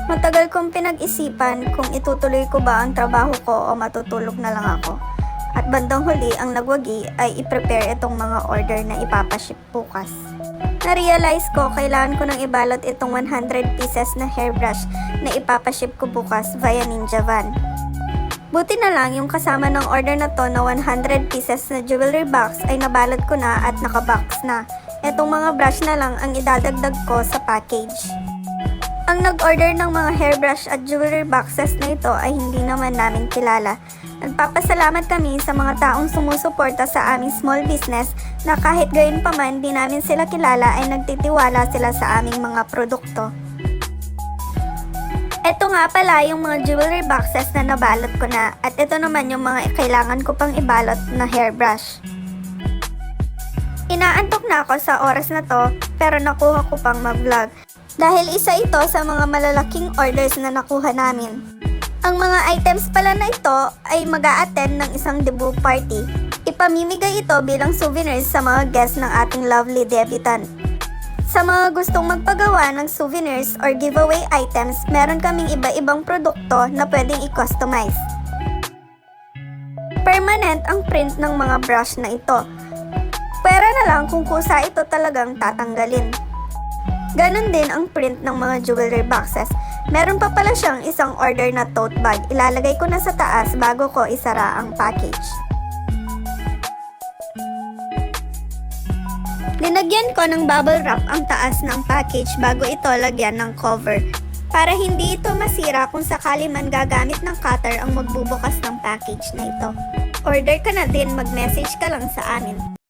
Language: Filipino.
Matagal kong pinag-isipan kung itutuloy ko ba ang trabaho ko o matutulog na lang ako. At bandang huli, ang nagwagi ay i-prepare itong mga order na ipapaship bukas. Na-realize ko, kailangan ko nang ibalot itong 100 pieces na hairbrush na ipapaship ko bukas via Ninja Van. Buti na lang yung kasama ng order na to na 100 pieces na jewelry box ay nabalot ko na at nakabox na. Etong mga brush na lang ang idadagdag ko sa package. Ang nag-order ng mga hairbrush at jewelry boxes na ito ay hindi naman namin kilala. Nagpapasalamat kami sa mga taong sumusuporta sa aming small business na kahit gayon pa man di namin sila kilala ay nagtitiwala sila sa aming mga produkto. Ito nga pala yung mga jewelry boxes na nabalot ko na at ito naman yung mga kailangan ko pang ibalot na hairbrush. Inaantok na ako sa oras na to pero nakuha ko pang mag-vlog. Dahil isa ito sa mga malalaking orders na nakuha namin. Ang mga items pala na ito ay mag-a-attend ng isang debut party. Ipamimigay ito bilang souvenirs sa mga guests ng ating lovely debutant. Sa mga gustong magpagawa ng souvenirs or giveaway items, meron kaming iba-ibang produkto na pwedeng i-customize. Permanent ang print ng mga brush na ito. Pwera na lang kung kusa ito talagang tatanggalin. Ganon din ang print ng mga jewelry boxes. Meron pa pala siyang isang order na tote bag. Ilalagay ko na sa taas bago ko isara ang package. Linagyan ko ng bubble wrap ang taas ng package bago ito lagyan ng cover. Para hindi ito masira kung sakali man gagamit ng cutter ang magbubukas ng package na ito. Order ka na din, mag-message ka lang sa amin.